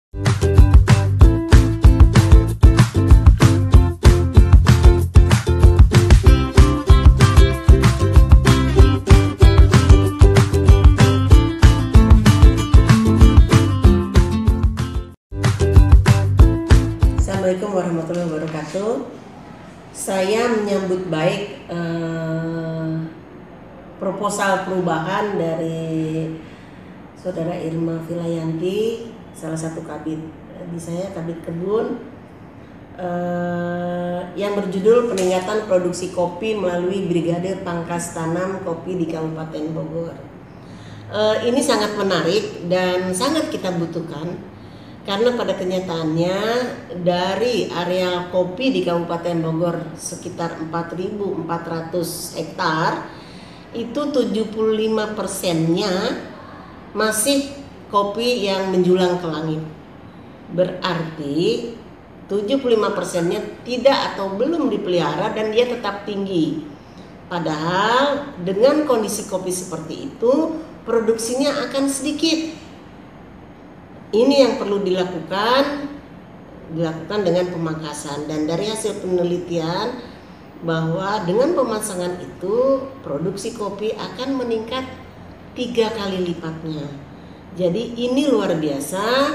Assalamualaikum warahmatullahi wabarakatuh. Saya menyambut baik proposal perubahan dari Saudara Irma Vilayanti, salah satu kabid di saya, kabid kebun, yang berjudul peningkatan produksi kopi melalui Brigade Pangkas Tanam Kopi di Kabupaten Bogor. Ini sangat menarik dan sangat kita butuhkan. Karena pada kenyataannya dari area kopi di Kabupaten Bogor sekitar 4.400 hektar, itu 75%-nya masih kopi yang menjulang ke langit. Berarti 75%-nya tidak atau belum dipelihara dan dia tetap tinggi. Padahal dengan kondisi kopi seperti itu, produksinya akan sedikit. Ini yang perlu dilakukan dengan pemangkasan, dan dari hasil penelitian bahwa dengan pemasangan itu produksi kopi akan meningkat 3 kali lipatnya. Jadi ini luar biasa.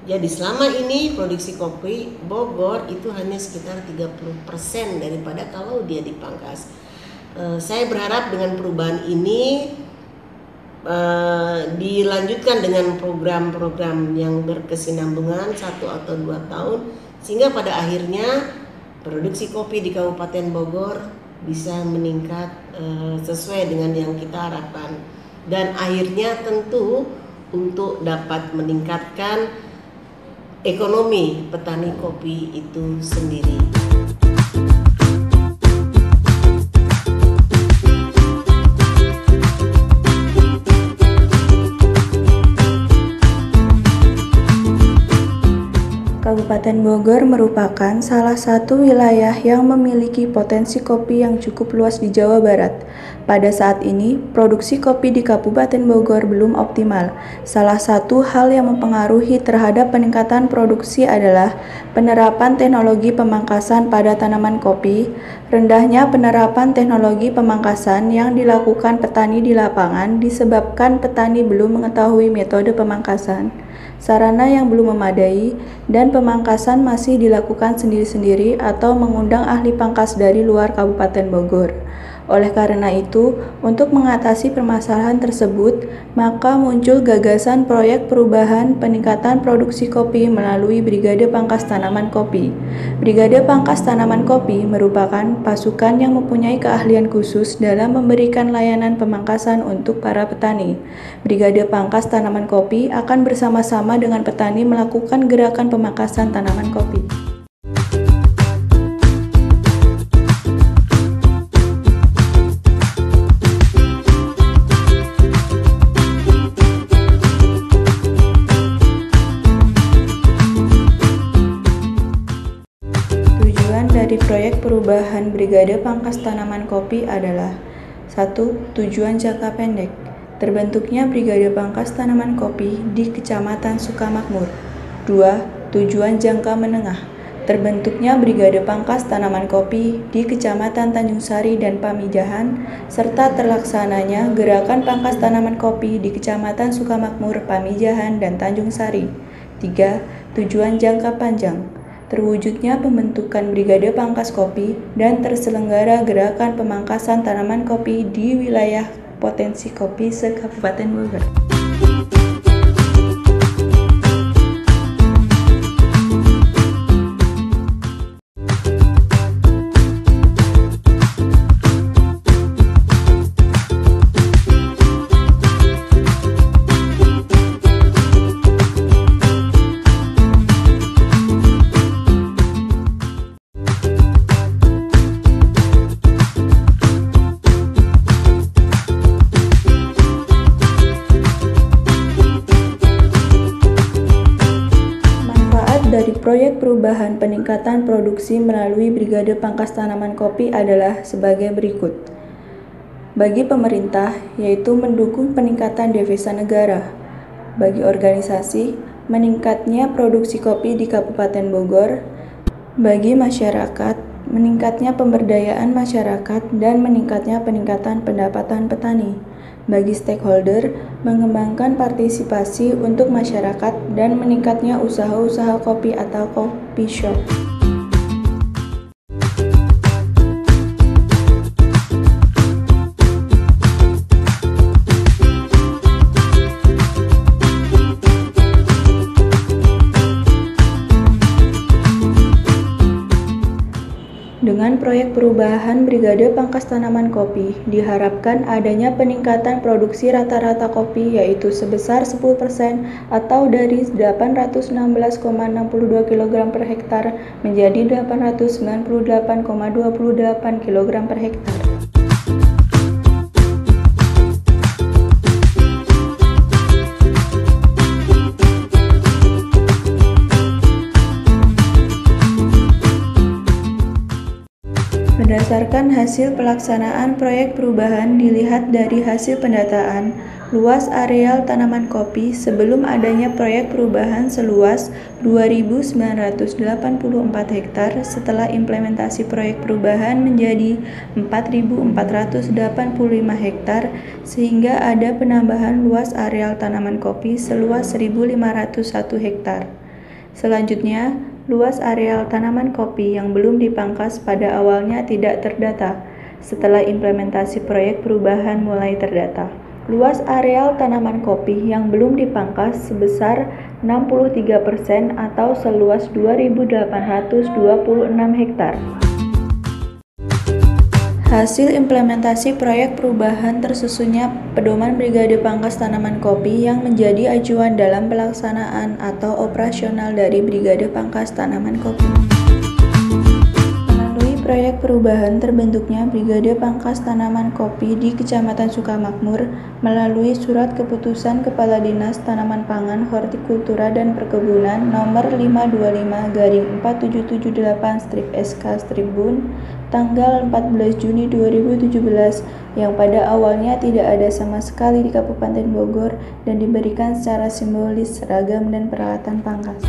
Jadi selama ini produksi kopi Bogor itu hanya sekitar 30% daripada kalau dia dipangkas. Saya berharap dengan perubahan ini dilanjutkan dengan program-program yang berkesinambungan 1 atau 2 tahun, sehingga pada akhirnya produksi kopi di Kabupaten Bogor bisa meningkat sesuai dengan yang kita harapkan, dan akhirnya tentu untuk dapat meningkatkan ekonomi petani kopi itu sendiri. Kabupaten Bogor merupakan salah satu wilayah yang memiliki potensi kopi yang cukup luas di Jawa Barat. Pada saat ini, produksi kopi di Kabupaten Bogor belum optimal. Salah satu hal yang mempengaruhi terhadap peningkatan produksi adalah penerapan teknologi pemangkasan pada tanaman kopi, rendahnya penerapan teknologi pemangkasan yang dilakukan petani di lapangan disebabkan petani belum mengetahui metode pemangkasan, sarana yang belum memadai, dan pemangkasan masih dilakukan sendiri-sendiri atau mengundang ahli pangkas dari luar Kabupaten Bogor. Oleh karena itu, untuk mengatasi permasalahan tersebut, maka muncul gagasan proyek perubahan peningkatan produksi kopi melalui Brigade Pangkas Tanaman Kopi. Brigade Pangkas Tanaman Kopi merupakan pasukan yang mempunyai keahlian khusus dalam memberikan layanan pemangkasan untuk para petani. Brigade Pangkas Tanaman Kopi akan bersama-sama dengan petani melakukan gerakan pemangkasan tanaman kopi. Dari proyek perubahan Brigade Pangkas Tanaman Kopi adalah 1. Tujuan jangka pendek, terbentuknya Brigade Pangkas Tanaman Kopi di Kecamatan Sukamakmur. 2. Tujuan jangka menengah, terbentuknya Brigade Pangkas Tanaman Kopi di Kecamatan Tanjung Sari dan Pamijahan, serta terlaksananya gerakan pangkas tanaman kopi di Kecamatan Sukamakmur, Pamijahan, dan Tanjung Sari. 3. Tujuan jangka panjang, terwujudnya pembentukan Brigade Pangkas Kopi dan terselenggara gerakan pemangkasan tanaman kopi di wilayah potensi kopi se-Kabupaten Bogor. Dari proyek perubahan peningkatan produksi melalui Brigade Pangkas Tanaman Kopi adalah sebagai berikut. Bagi pemerintah, yaitu mendukung peningkatan devisa negara. Bagi organisasi, meningkatnya produksi kopi di Kabupaten Bogor, bagi masyarakat, meningkatnya pemberdayaan masyarakat, dan meningkatnya peningkatan pendapatan petani. Bagi stakeholder, mengembangkan partisipasi untuk masyarakat dan meningkatnya usaha-usaha kopi atau coffee shop. Dengan proyek perubahan Brigade Pangkas Tanaman Kopi, diharapkan adanya peningkatan produksi rata-rata kopi yaitu sebesar 10% atau dari 816,62 kg per hektar menjadi 898,28 kg per hektar. Berdasarkan hasil pelaksanaan proyek perubahan dilihat dari hasil pendataan, luas areal tanaman kopi sebelum adanya proyek perubahan seluas 2.984 hektar setelah implementasi proyek perubahan menjadi 4.485 hektar sehingga ada penambahan luas areal tanaman kopi seluas 1.501 hektar. Selanjutnya, luas areal tanaman kopi yang belum dipangkas pada awalnya tidak terdata. Setelah implementasi proyek perubahan mulai terdata. Luas areal tanaman kopi yang belum dipangkas sebesar 63% atau seluas 2.826 hektar. Hasil implementasi proyek perubahan tersusunnya pedoman Brigade Pangkas Tanaman Kopi yang menjadi acuan dalam pelaksanaan atau operasional dari Brigade Pangkas Tanaman Kopi. Melalui proyek perubahan terbentuknya Brigade Pangkas Tanaman Kopi di Kecamatan Sukamakmur melalui Surat Keputusan Kepala Dinas Tanaman Pangan, Hortikultura dan Perkebunan nomor 525/4778-SK-Bun tanggal 14 Juni 2017 yang pada awalnya tidak ada sama sekali di Kabupaten Bogor dan diberikan secara simbolis seragam dan peralatan pangkas.